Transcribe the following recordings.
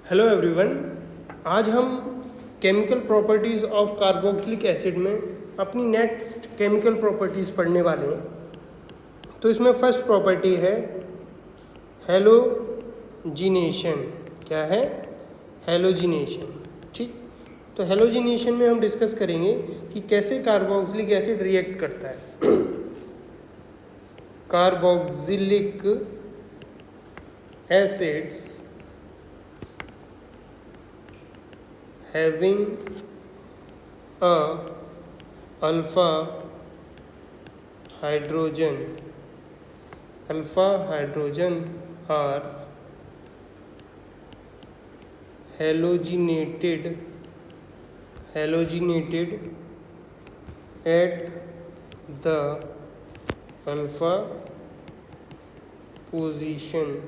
Hello everyone, आज हम chemical properties of carboxylic acid में अपनी नेक्स्ट केमिकल प्रॉपर्टीज़ पढ़ने वाले हैं। तो इसमें फर्स्ट प्रॉपर्टी है हैलोजिनेशन। क्या है? हैलोजिनेशन। ठीक, तो हैलोजिनेशन में हम डिस्कस करेंगे कि कैसे कार्बोक्सिलिक एसिड रिएक्ट करता है। Carboxylic acids having a alpha hydrogen are halogenated at the alpha position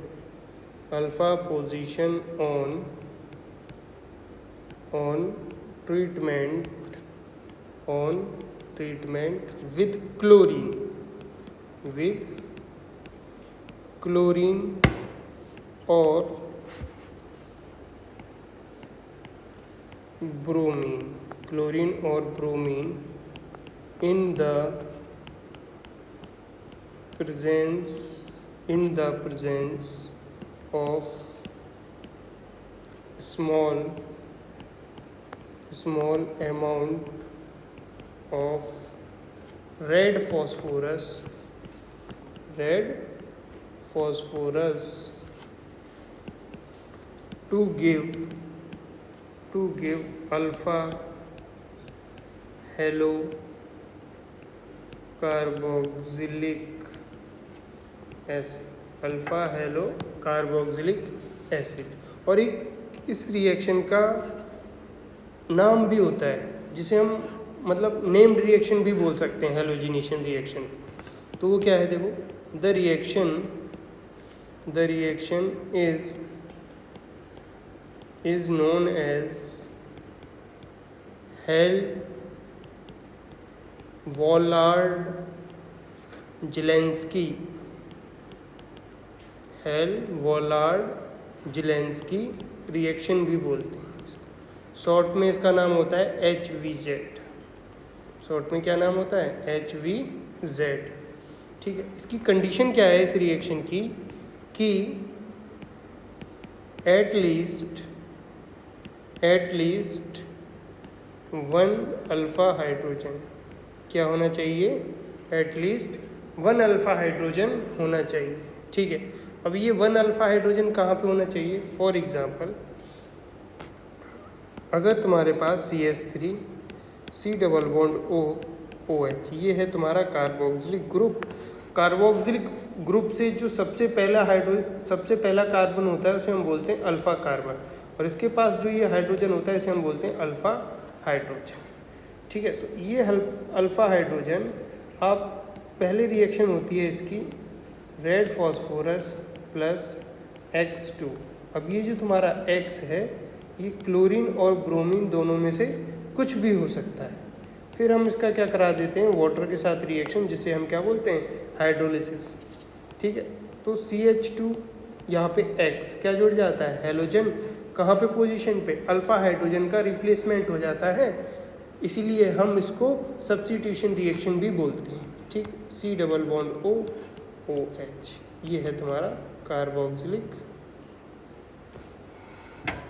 on treatment with chlorine or bromine in the presence of small amount of red phosphorus to give alpha halocarboxylic acid। और एक इस reaction का नाम भी होता है जिसे हम मतलब नेम्ड रिएक्शन भी बोल सकते हैं, हैलोजिनेशन रिएक्शन। तो वो क्या है? देखो, the reaction is known as Hell Volhard Zelinsky reaction भी बोलते हैं। शॉर्ट में इसका नाम होता है HVZ। शॉर्ट में क्या नाम होता है? HVZ। ठीक है, इसकी कंडीशन क्या है इस रिएक्शन की कि at least one alpha hydrogen क्या होना चाहिए? At least one alpha hydrogen होना चाहिए। ठीक है, अब ये वन अल्फा हाइड्रोजन कहाँ पे होना चाहिए? फॉर एग्जाम्पल, अगर तुम्हारे पास CH3 C double bond OH ये है तुम्हारा कार्बोक्सिलिक ग्रुप। कार्बोक्सिलिक ग्रुप से जो सबसे पहला कार्बन होता है उसे हम बोलते हैं अल्फा कार्बन, और इसके पास जो ये हाइड्रोजन होता है इसे हम बोलते हैं अल्फा हाइड्रोजन। ठीक है, तो ये अल्फा हाइड्रोजन आप पहले रिएक्शन होती है इसकी रेड फॉस्फोरस प्लस X2। अब ये जो तुम्हारा X है ये क्लोरीन और ब्रोमीन दोनों में से कुछ भी हो सकता है। फिर हम इसका क्या करा देते हैं? वाटर के साथ रिएक्शन, जिसे हम क्या बोलते हैं? हाइड्रोलिसिस। ठीक है, तो CH2 यहाँ पे X क्या जुड़ जाता है? हैलोजन। कहाँ पे पोजीशन पे? अल्फा हाइड्रोजन का रिप्लेसमेंट हो जाता है, इसीलिए हम इसको सब्स्टिट्यूशन रिएक्शन भी बोलते हैं। ठीक, C डबल बॉन्ड OH ये है तुम्हारा कार्बोक्सिलिक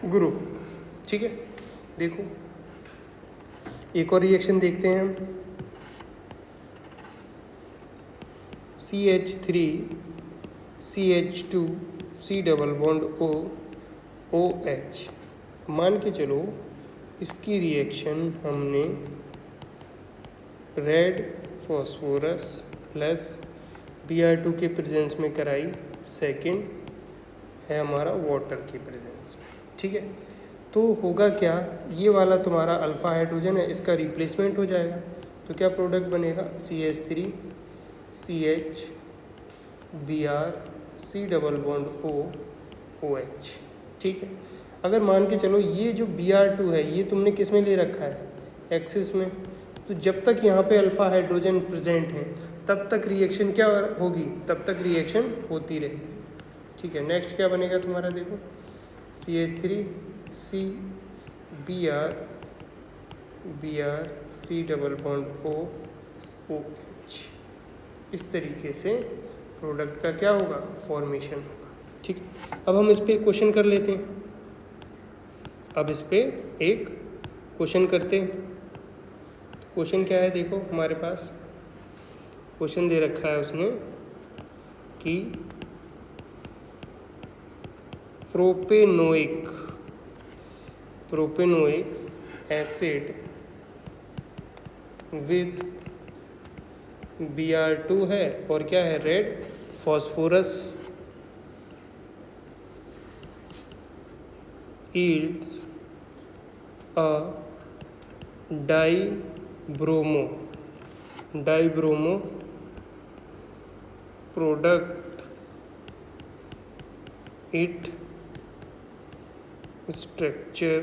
ग्रुप। ठीक है, देखो एक और रिएक्शन देखते हैं हम। CH3 CH2 C double bond OH। मान के चलो इसकी रिएक्शन हमने रेड फॉस्फोरस प्लस Br2 के प्रेजेंस में कराई, सेकंड है हमारा वाटर के प्रेजेंस में। ठीक है, तो होगा क्या? ये वाला तुम्हारा अल्फा हाइड्रोजन है, इसका रिप्लेसमेंट हो जाएगा, तो क्या प्रोडक्ट बनेगा? CH3 CH Br C double bond OH। ठीक है, अगर मान के चलो ये जो Br2 है ये तुमने किस में ले रखा है? एक्सिस में। तो जब तक यहाँ पे अल्फा हाइड्रोजन प्रेजेंट है तब तक रिएक्शन क्या होगी? तब तक रिएक्शन होती रहेगी। ठीक है, नेक्स्ट क्या बनेगा तुम्हारा? देखो CH3 C Br C double bond O OH। इस तरीके से प्रोडक्ट का क्या होगा, फॉर्मेशन होगा। ठीक है, अब हम इस पे क्वेश्चन कर लेते हैं। अब इस पे एक क्वेश्चन करते हैं। तो क्वेश्चन क्या है, देखो हमारे पास क्वेश्चन दे रखा है उसने कि प्रोपेनोइक एसिड विद Br2 है और क्या है, red phosphorus yields a dibromo product. It structure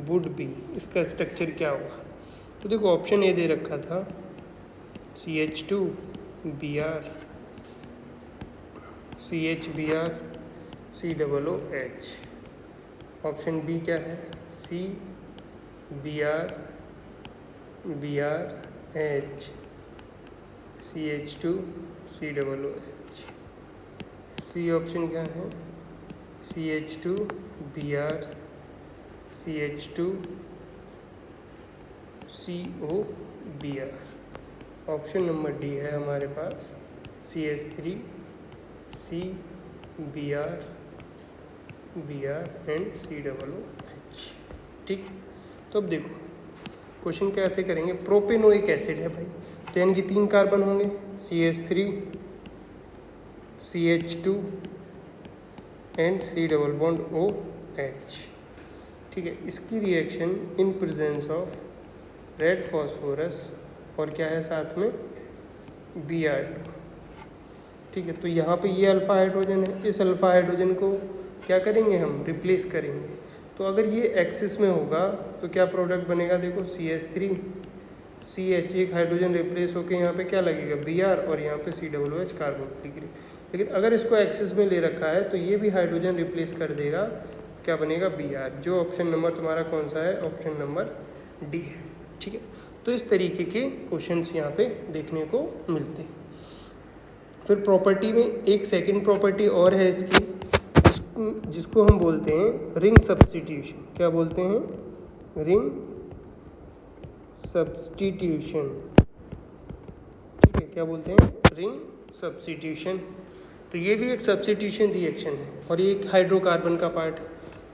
would be, इसका स्ट्रक्चर क्या होगा। तो देखो ऑप्शन ए दे रखा था CH2Br CHBr COOH। Option B क्या है, CBr BrH CH2 COOH। C option क्या है, CH2Br CH2 COBr। Option number D है हमारे पास CH3 CBr एंड COOH। ठीक, तो अब देखो क्वेश्चन कैसे करेंगे। प्रोपेनोइक एसिड है भाई, तो यानी कि 3 कार्बन होंगे, CH3 CH2 and C double bond OH। ठीक है, इसकी reaction in presence of red phosphorus और क्या है साथ में Br2। ठीक है, तो यहाँ पे ये अल्फ़ा हाइड्रोजन है, इस अल्फ़ा हाइड्रोजन को क्या करेंगे हम, रिप्लेस करेंगे। तो अगर ये एक्सिस में होगा तो क्या प्रोडक्ट बनेगा, देखो CH3 CH, एक हाइड्रोजन रिप्लेस होकर यहाँ पे क्या लगेगा Br और यहाँ पे COOH कार्बोक्सिलिक। लेकिन अगर इसको एक्सिस में ले रखा है तो ये भी हाइड्रोजन रिप्लेस कर देगा, क्या बनेगा Br, जो ऑप्शन नंबर तुम्हारा कौन सा है, ऑप्शन नंबर डी है। ठीक है, तो इस तरीके के क्वेश्चंस यहाँ पे देखने को मिलते हैं। फिर प्रॉपर्टी में एक सेकंड प्रॉपर्टी और है इसकी, जिसको हम बोलते हैं रिंग सब्स्टिट्यूशन। क्या बोलते हैं, रिंग सब्स्टिट्यूशन। ठीक है, क्या बोलते हैं, रिंग सब्स्टिट्यूशन। तो ये भी एक सब्स्टिट्यूशन रिएक्शन है और ये एक हाइड्रोकार्बन का पार्ट है।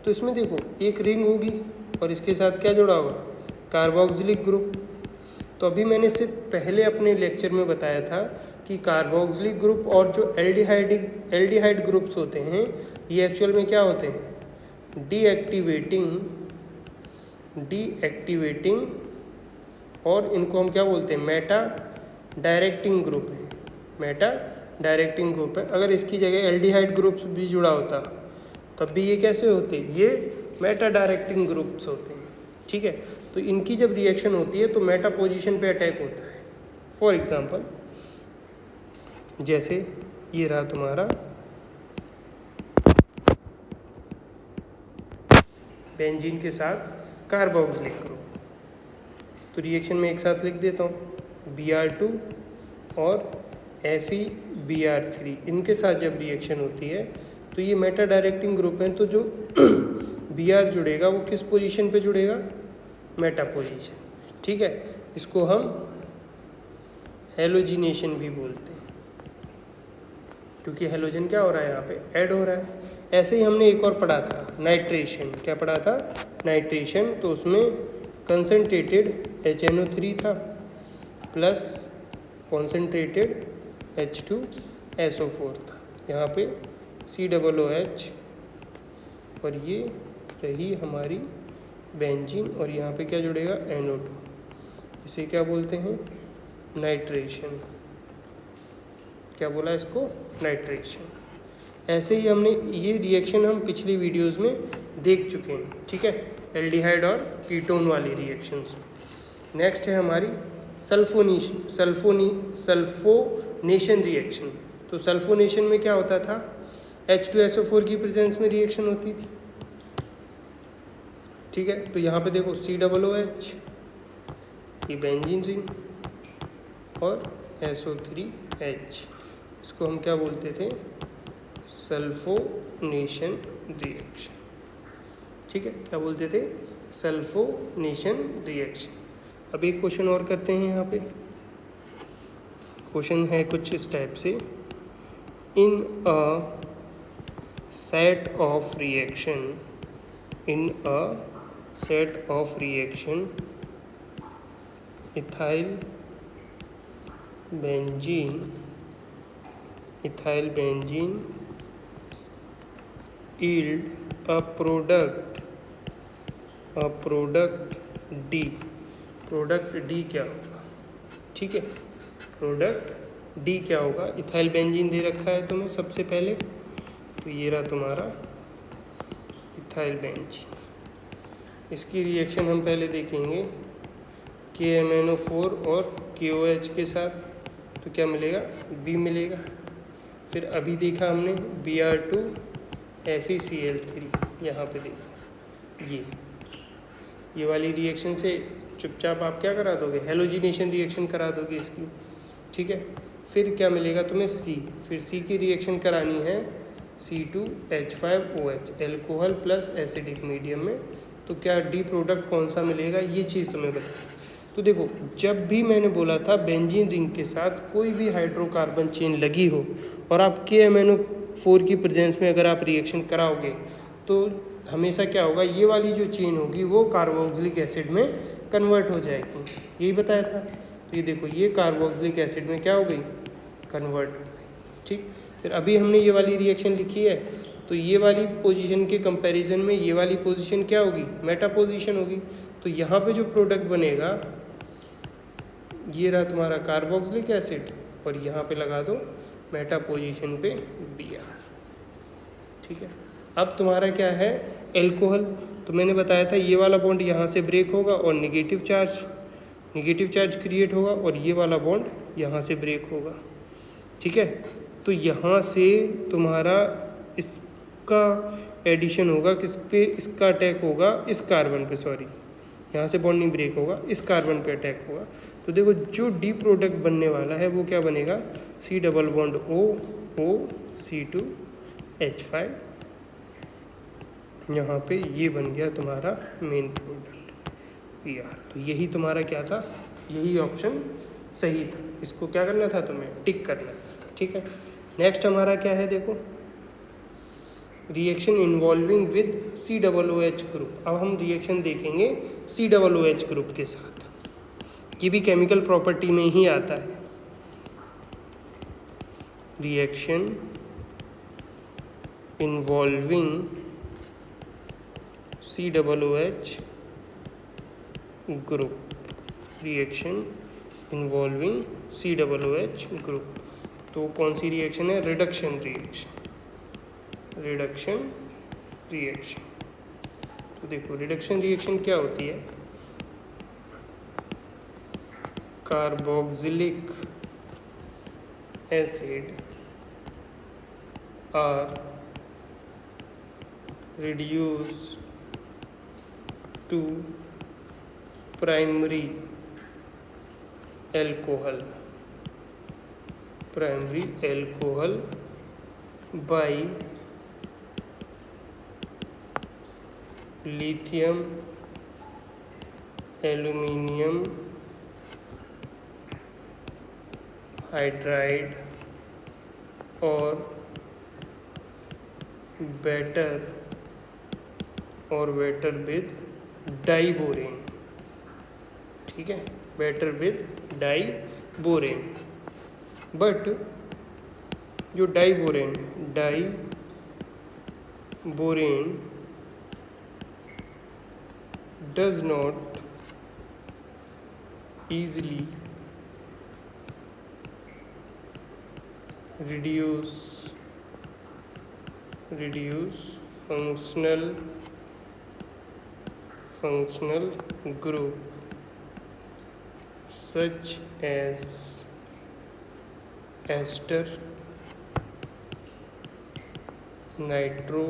तो इसमें देखो एक रिंग होगी और इसके साथ क्या जुड़ा होगा, कार्बोक्सिलिक ग्रुप। तो अभी मैंने इससे पहले अपने लेक्चर में बताया था कि कार्बोक्सिलिक ग्रुप और जो एल्डिहाइड ग्रुप्स होते हैं ये एक्चुअल में क्या होते हैं, डीएक्टिवेटिंग और इनको हम क्या बोलते हैं, मेटा डायरेक्टिंग ग्रुप है। मेटा डायरेक्टिंग ग्रुप है। अगर इसकी जगह एल्डिहाइड ग्रुप्स भी जुड़ा होता तब भी ये कैसे होते, ये मेटा डायरेक्टिंग ग्रुप्स होते हैं। ठीक है, तो इनकी जब रिएक्शन होती है तो मेटा पोजीशन पे अटैक होता है। फॉर एग्जांपल जैसे ये रहा तुम्हारा बेंजीन के साथ कार्बोक्सिलिक ग्रुप, तो रिएक्शन में एक साथ लिख देता हूँ Br2 और FeBr3। इनके साथ जब रिएक्शन होती है तो ये मेटा डायरेक्टिंग ग्रुप है, तो जो Br जुड़ेगा वो किस पोजीशन पे जुड़ेगा, मेटा पोजीशन। ठीक है, इसको हम हेलोजिनेशन भी बोलते हैं क्योंकि हेलोजन क्या हो रहा है, यहाँ पे ऐड हो रहा है। ऐसे ही हमने एक और पढ़ा था नाइट्रेशन। क्या पढ़ा था, नाइट्रेशन। तो उसमें कंसनट्रेटेड HNO3 था प्लस कॉन्सेंट्रेटेड H2SO4 था। यहाँ पे COOH और ये रही हमारी बेंजीन और यहाँ पे क्या जुड़ेगा, NO2। इसे क्या बोलते हैं, नाइट्रेशन। क्या बोला इसको, नाइट्रेशन। ऐसे ही हमने ये रिएक्शन हम पिछली वीडियोस में देख चुके हैं। ठीक है, एल्डिहाइड और कीटोन वाली रिएक्शंस। नेक्स्ट है हमारी सल्फोनेशन रिएक्शन। तो सल्फोनेशन में क्या होता था, H2SO4 की प्रेजेंस में रिएक्शन होती थी। ठीक है, तो यहाँ पे देखो COOH, ये बेंजीन रिंग और SO3H, इसको हम क्या बोलते थे, सल्फोनेशन रिएक्शन। ठीक है, क्या बोलते थे, सल्फोनेशन रिएक्शन। अब एक क्वेश्चन और करते हैं। यहाँ पे क्वेश्चन है कुछ इस टाइप से, in a set of reaction, in a set of reaction ethyl benzene yield a product D। Product D क्या होगा, ठीक है, प्रोडक्ट D क्या होगा, इथाइल बेंजीन दे रखा है तुम्हें सबसे पहले, तो ये रहा तुम्हारा इथाइल बेंजीन। इसकी रिएक्शन हम पहले देखेंगे KMnO4 और KOH के साथ, तो क्या मिलेगा, B मिलेगा। फिर अभी देखा हमने Br2 FeCl3, यहाँ पे देखो ये वाली रिएक्शन से चुपचाप आप क्या करा दोगे, हेलोजिनेशन रिएक्शन करा दोगे इसकी। ठीक है, फिर क्या मिलेगा तुम्हें C, फिर C की रिएक्शन करानी है C2H5OH, alcohol plus acidic medium में, तो क्या डी प्रोडक्ट कौन सा मिलेगा, ये चीज़ तुम्हें बता। तो देखो, जब भी मैंने बोला था बेंजीन रिंग के साथ कोई भी हाइड्रोकार्बन चेन लगी हो और आप KMnO4 की प्रेजेंस में अगर आप रिएक्शन कराओगे तो हमेशा क्या होगा, ये वाली जो चेन होगी वो कार्बोक्सिलिक एसिड में कन्वर्ट हो जाएगी, यही बताया था। तो ये देखो, ये कार्बोक्सिलिक एसिड में क्या हो गई, कन्वर्ट हो गई। ठीक, फिर अभी हमने ये वाली रिएक्शन लिखी है, तो ये वाली पोजीशन के कंपैरिजन में ये वाली पोजीशन क्या होगी, मेटा पोजीशन होगी। तो यहाँ पे जो प्रोडक्ट बनेगा ये रहा तुम्हारा कार्बोक्सिलिक एसिड, और यहाँ पे लगा दो मेटा पोजीशन पे Br। ठीक है, अब तुम्हारा क्या है, एल्कोहल। तो मैंने बताया था ये वाला बॉन्ड यहाँ से ब्रेक होगा और नेगेटिव चार्ज क्रिएट होगा, और ये वाला बॉन्ड यहाँ से ब्रेक होगा। ठीक है, तो यहाँ से तुम्हारा इसका एडिशन होगा किस पे, इसका अटैक होगा इस कार्बन पे, सॉरी यहाँ से बॉन्ड नहीं ब्रेक होगा, इस कार्बन पे अटैक होगा। तो देखो, जो डी प्रोडक्ट बनने वाला है वो क्या बनेगा, C double bond O C2H5, यहाँ पे ये बन गया तुम्हारा मेन प्रोडक्ट Pr। तो यही तुम्हारा क्या था, यही ऑप्शन सही था, इसको क्या करना था तुम्हें, टिक करना था। ठीक है, नेक्स्ट हमारा क्या है, देखो reaction involving with COOH group. अब हम रिएक्शन देखेंगे COOH ग्रुप के साथ, ये भी केमिकल प्रॉपर्टी में ही आता है। Reaction involving COOH group, reaction involving COOH group, तो कौन सी रिएक्शन है, रिडक्शन रिएक्शन। तो देखो, रिडक्शन रिएक्शन क्या होती है, carboxylic acid are reduced to primary alcohol by lithium aluminium hydride और better with डाइबोरेन। ठीक है, बेटर विद डाइबोरेन, बट जो diborane does not easily reduce functional group such as ester nitro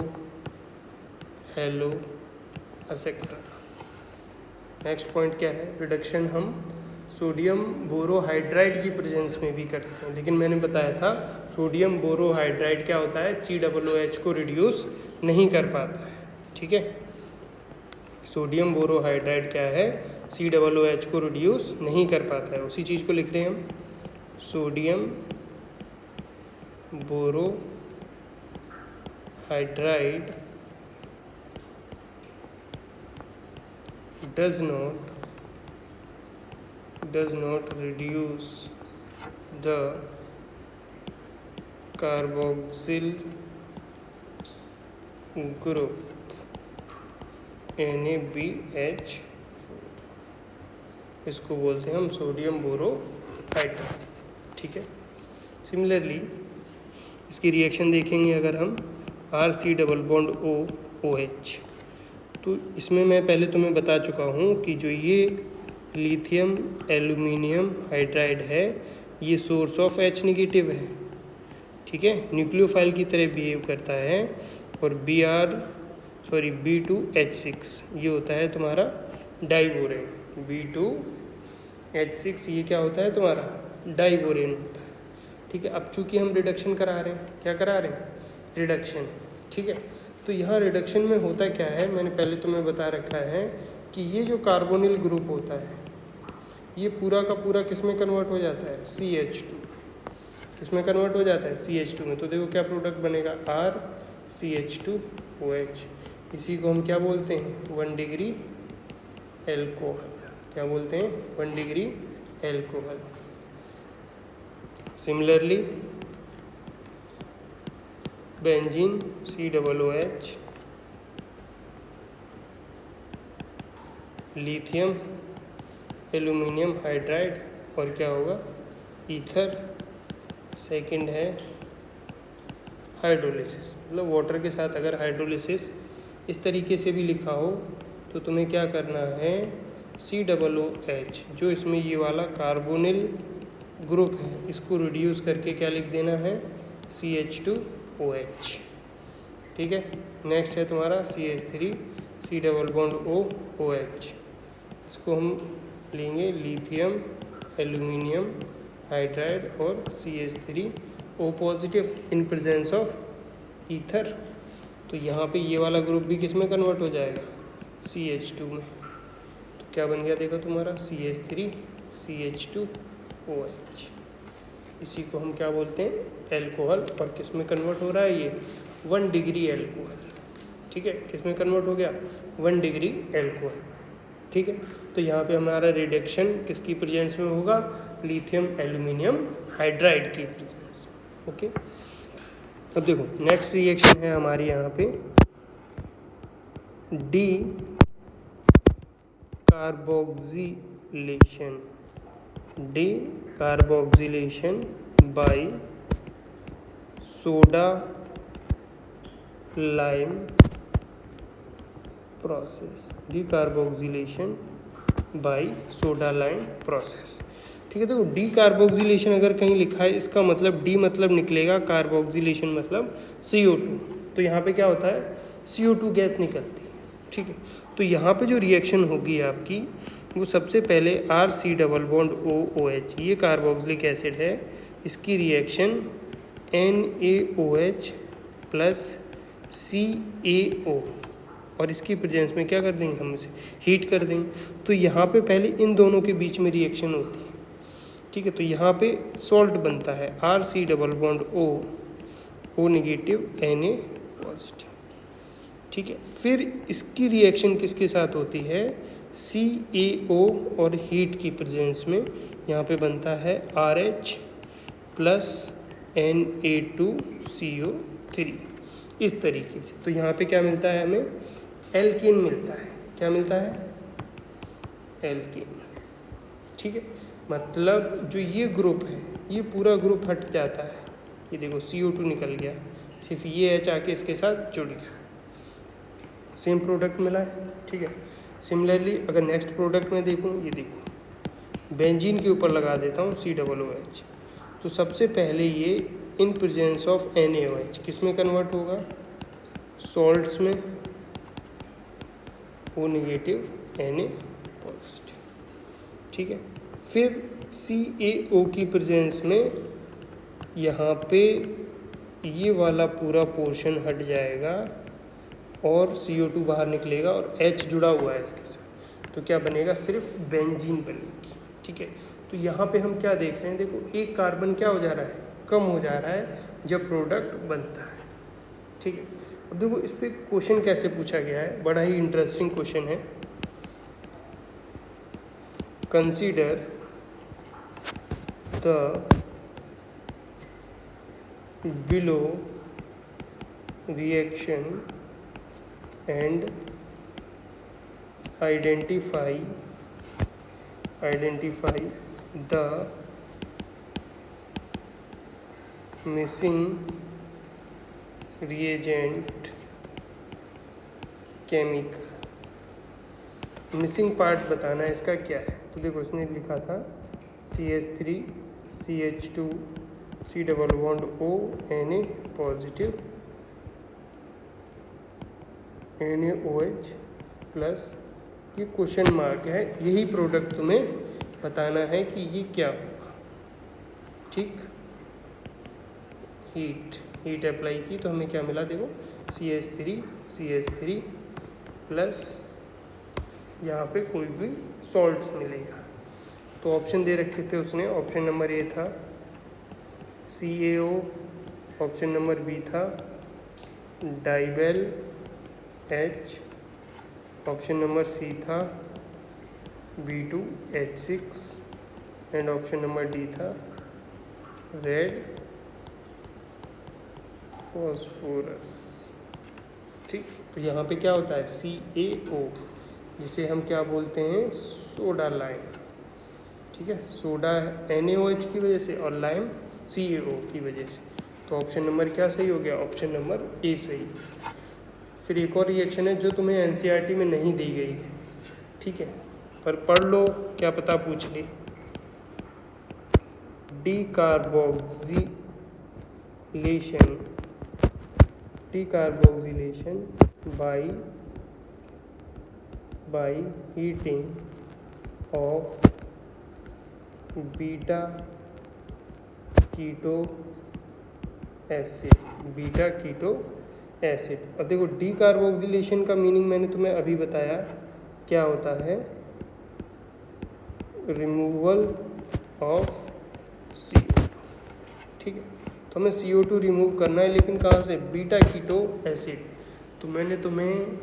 halo एसेक्टर। Next point क्या है, reduction हम sodium borohydride की presence में भी करते हैं, लेकिन मैंने बताया था सोडियम बोरोहाइड्राइड क्या होता है, COOH को रिड्यूस नहीं कर पाता है। ठीक है, सोडियम बोरोहाइड्राइड क्या है, COOH को रिड्यूस नहीं कर पाता है। उसी चीज़ को लिख रहे हैं हम, sodium borohydride does not reduce the carboxyl group NaBH4। इसको बोलते हैं हम सोडियम बोरोहाइड्राइड। ठीक है, सिमिलरली इसकी रिएक्शन देखेंगे अगर हम RC डबल बॉन्ड OH, तो इसमें मैं पहले तुम्हें बता चुका हूँ कि जो ये लिथियम एल्यूमिनियम हाइड्राइड है ये सोर्स ऑफ H नेगेटिव है। ठीक है, न्यूक्लियोफाइल की तरह बिहेव करता है, और B2H6 ये होता है तुम्हारा डाइबोरेन। B2H6 ये क्या होता है तुम्हारा, डाइबोरेन होता है। ठीक है, अब चूंकि हम रिडक्शन करा रहे हैं, क्या करा रहे हैं, रिडक्शन। ठीक है, तो यहाँ रिडक्शन में होता क्या है, मैंने पहले तुम्हें बता रखा है कि ये जो कार्बोनिल ग्रुप होता है ये पूरा का पूरा किस में कन्वर्ट हो जाता है, CH2। किस में कन्वर्ट हो जाता है, CH2 में। तो देखो क्या प्रोडक्ट बनेगा, RCH2OH। इसी को हम क्या बोलते हैं, 1 डिग्री एल्कोहल। क्या बोलते हैं, 1 degree alcohol. Similarly benzene COOH, lithium aluminium hydride, और क्या होगा, ईथर। सेकंड है हाइड्रोलिसिस, मतलब वाटर के साथ अगर हाइड्रोलिसिस इस तरीके से भी लिखा हो तो तुम्हें क्या करना है, COOH जो इसमें ये वाला कार्बोनिल ग्रुप है इसको रिड्यूस करके क्या लिख देना है, CH2OH। ठीक है, नेक्स्ट है तुम्हारा CH3 C double bond OH। इसको हम लेंगे लिथियम एल्यूमिनियम हाइड्राइड और CH3O positive in presence of ether. तो यहाँ पे ये वाला ग्रुप भी किस में कन्वर्ट हो जाएगा, CH2 में। तो क्या बन गया देखो तुम्हारा CH3 CH2OH। इसी को हम क्या बोलते हैं, एल्कोहल। और किस में कन्वर्ट हो रहा है ये, 1 डिग्री एल्कोहल। ठीक है, किस में कन्वर्ट हो गया, 1 डिग्री एल्कोहल। ठीक है, तो यहाँ पे हमारा रिडक्शन किसकी प्रेजेंस में होगा, लिथियम एल्यूमिनियम हाइड्राइड की प्रेजेंस। ओके, अब देखो नेक्स्ट रिएक्शन है हमारी यहाँ पे decarboxylation by soda lime process. Decarboxylation by soda lime process. ठीक है, देखो डीकार्बोक्सिलेशन अगर कहीं लिखा है इसका मतलब डी मतलब निकलेगा, कार्बोक्सिलेशन मतलब CO2। तो यहाँ पे क्या होता है, CO2 गैस निकलती है। ठीक है, तो यहाँ पे जो रिएक्शन होगी आपकी वो सबसे पहले RC डबल बॉन्ड OOH, ये कार्बोक्सिलिक एसिड है, इसकी रिएक्शन NaOH प्लस CaO, और इसकी प्रेजेंस में क्या कर देंगे, हम इसे हीट कर देंगे। तो यहाँ पे पहले इन दोनों के बीच में रिएक्शन होती है। ठीक है, तो यहाँ पे सॉल्ट बनता है RC double bond O negative Na positive. ठीक है, फिर इसकी रिएक्शन किसके साथ होती है, CaO और हीट की प्रेजेंस में यहाँ पे बनता है RH प्लस Na2CO3 इस तरीके से। तो यहाँ पे क्या मिलता है हमें, एल्कीन मिलता है। क्या मिलता है, एल्कीन। ठीक है, मतलब जो ये ग्रुप है ये पूरा ग्रुप हट जाता है। ये देखो CO2 निकल गया, सिर्फ ये H आके इसके साथ जुड़ गया, सेम प्रोडक्ट मिला है। ठीक है, सिमिलरली अगर नेक्स्ट प्रोडक्ट में देखूँ, ये देखो बेंजीन के ऊपर लगा देता हूँ COOH। तो सबसे पहले ये इन प्रेजेंस ऑफ NaOH किस में कन्वर्ट होगा, सॉल्ट्स में O नेगेटिव Na पॉजिटिव, ठीक है। फिर CaO की प्रेजेंस में यहाँ पे ये वाला पूरा पोर्शन हट जाएगा और CO2 बाहर निकलेगा और H जुड़ा हुआ है इसके साथ, तो क्या बनेगा, सिर्फ बेंजीन बनेगी, ठीक है। तो यहाँ पे हम क्या देख रहे हैं, देखो एक कार्बन क्या हो जा रहा है, कम हो जा रहा है जब प्रोडक्ट बनता है, ठीक है। अब देखो इस पर क्वेश्चन कैसे पूछा गया है, बड़ा ही इंटरेस्टिंग क्वेश्चन है। Consider the below reaction and identify the missing reagent chemical। Missing part बताना है इसका क्या है। तो देखो उसने लिखा था CH3 CH2 C double bond O Na positive NaOH plus, ये क्वेश्चन मार्क है, यही प्रोडक्ट तुम्हें बताना है कि ये क्या होगा, ठीक। हीट अप्लाई की तो हमें क्या मिला, देखो CH3 प्लस यहाँ पे कोई भी सॉल्ट्स मिलेगा। तो ऑप्शन दे रखे थे उसने, ऑप्शन नंबर ए था CaO, ऑप्शन नंबर बी था डाइबेल H, ऑप्शन नंबर सी था B2H6 and option number D था रेड फॉस्फोरस, ठीक। तो यहाँ पे क्या होता है CaO, जिसे हम क्या बोलते हैं, सोडा लाइम, ठीक है। सोडा NaOH की वजह से और लाइम CaO की वजह से। तो ऑप्शन नंबर क्या सही हो गया, ऑप्शन नंबर ए सही। फिर एक और रिएक्शन है जो तुम्हें NCERT में नहीं दी गई है, ठीक है, पर पढ़ लो, क्या पता पूछ ले। Decarboxylation by heating of beta keto acid. अब देखो डीकार्बोक्सिलेशन का मीनिंग मैंने तुम्हें अभी बताया, क्या होता है, रिमूवल ऑफ CO2, ठीक है। तो हमें CO2 रिमूव करना है, लेकिन कहाँ से, बीटा कीटो एसिड। तो मैंने तुम्हें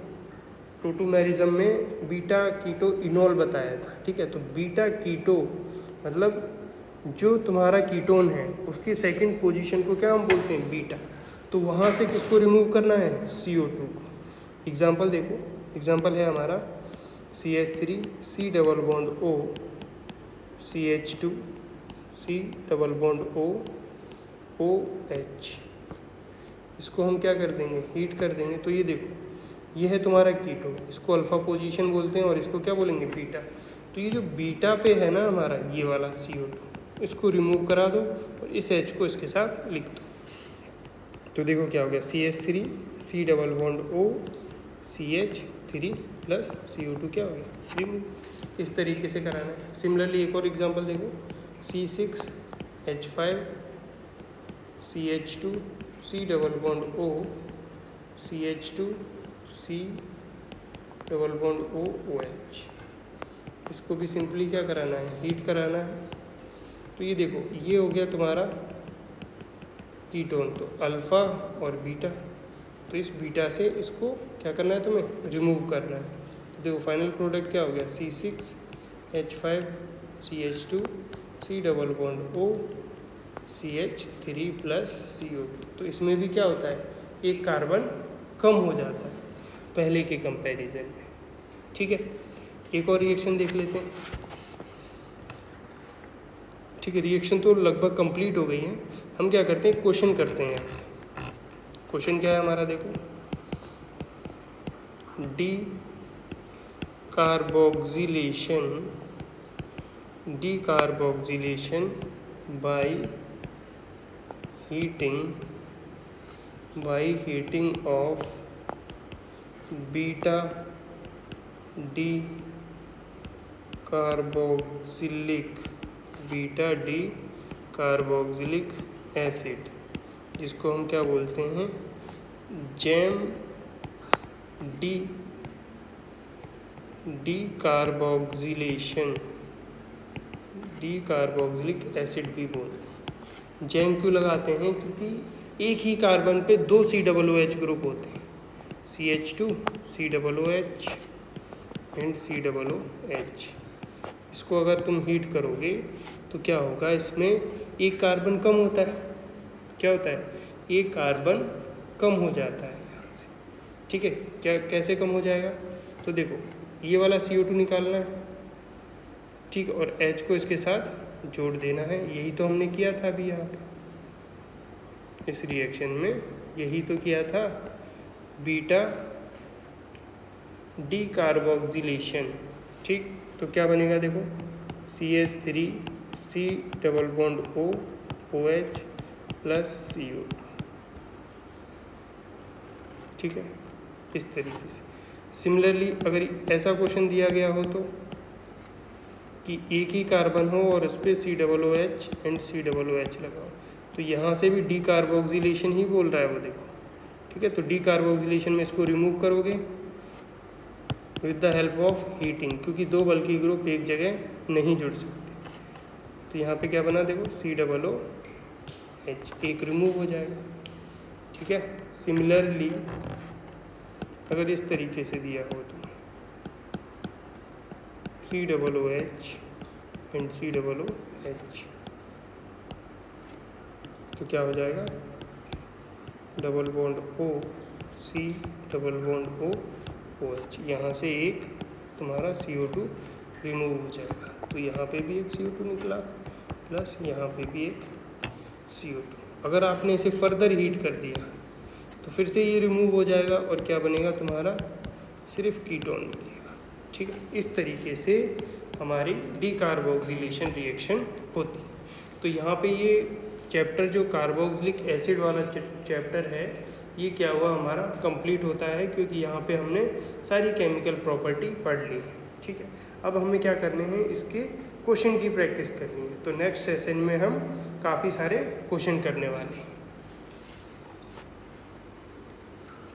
टोटोमेरिज्म में बीटा कीटो इनोल बताया था, ठीक है। तो बीटा कीटो मतलब जो तुम्हारा कीटोन है उसकी सेकंड पोजीशन को क्या हम बोलते हैं, बीटा। तो वहाँ से किसको रिमूव करना है, CO2 को। एग्जाम्पल देखो, एग्जाम्पल है हमारा CH3 C double bond O CH2 C double bond O OH। इसको हम क्या कर देंगे, हीट कर देंगे। तो ये देखो, ये है तुम्हारा कीटो, इसको अल्फा पोजीशन बोलते हैं और इसको क्या बोलेंगे, बीटा। तो ये जो बीटा पे है ना हमारा ये वाला CO2, इसको रिमूव करा दो और इस H को इसके साथ लिख दो। तो देखो क्या हो गया, CH3 C double bond O CH3 plus CO2 क्या हो गया, रिमूव। इस तरीके से कराना है। सिमिलरली एक और एग्जांपल देखो, C6H5 CH2 C double bond O CH2 C double bond O OH। इसको भी सिंपली क्या कराना है, हीट कराना है। तो ये देखो, ये हो गया तुम्हारा कीटोन, तो अल्फ़ा और बीटा। तो इस बीटा से इसको क्या करना है, तुम्हें रिमूव करना है। तो देखो फाइनल प्रोडक्ट क्या हो गया, C6H5 CH2 C double bond O CH3 plus CO2। तो इसमें भी क्या होता है, एक कार्बन कम हो जाता है पहले के कंपैरिजन में, ठीक है। एक और रिएक्शन देख लेते हैं, ठीक है। रिएक्शन तो लगभग कंप्लीट हो गई है। हम क्या करते हैं, क्वेश्चन करते हैं। क्वेश्चन क्या है हमारा, देखो, decarboxylation by heating of beta D carboxylic acid, जिसको हम क्या बोलते हैं, जैम डीकार्बोक्सिलिक एसिड भी बोलते हैं। जैम क्यों लगाते हैं? क्योंकि एक ही कार्बन पे 2 COOH ग्रुप होते हैं, CH2 COOH एंड COOH। इसको अगर तुम हीट करोगे तो क्या होगा, इसमें एक कार्बन कम होता है। क्या होता है? एक कार्बन कम हो जाता है यहाँ से। ठीक है, क्या कैसे कम हो जाएगा? तो देखो, ये वाला CO2 निकालना है, ठीक, और H को इसके साथ जोड़ देना है। यही तो हमने किया था अभी यहाँ पे इस रिएक्शन में, यही तो किया था, बीटा डीकार्बोक्सिलेशन। ठीक, तो क्या बनेगा देखो, CH3 C double bond O OH plus CO2। ठीक है, इस तरीके से। सिमिलरली अगर ऐसा क्वेश्चन दिया गया हो तो कि एक ही कार्बन हो और उस पर COOH एंड COOH लगाओ, तो यहाँ से भी डीकार्बोक्सिलेशन ही बोल रहा है वो, देखो। ठीक है, तो डीकार्बोक्सिलेशन में इसको रिमूव करोगे with the help of heating, क्योंकि 2 बल्कि ग्रुप एक जगह नहीं जुड़ सकते। तो यहाँ पे क्या बना देखो, COOH, एक रिमूव हो जाएगा। ठीक है, सिमिलरली अगर इस तरीके से दिया हो तो COOH एंड COOH, तो क्या हो जाएगा, double bond O C double bond O OH, यहाँ से एक तुम्हारा CO2 रिमूव हो जाएगा। तो यहाँ पे भी एक CO2 निकला, प्लस यहाँ पे भी एक CO2। अगर आपने इसे फर्दर हीट कर दिया तो फिर से ये रिमूव हो जाएगा और क्या बनेगा तुम्हारा, सिर्फ कीटोन मिलेगा। ठीक है, इस तरीके से हमारी डीकार्बोक्सिलेशन रिएक्शन होती है। तो यहाँ पे ये चैप्टर जो कार्बोक्सिलिक एसिड वाला चैप्टर है, ये क्या हुआ, हमारा कंप्लीट होता है, क्योंकि यहाँ पे हमने सारी केमिकल प्रॉपर्टी पढ़ ली है। ठीक है, अब हमें क्या करने हैं, इसके क्वेश्चन की प्रैक्टिस करनी है। तो नेक्स्ट सेशन में हम काफ़ी सारे क्वेश्चन करने वाले हैं।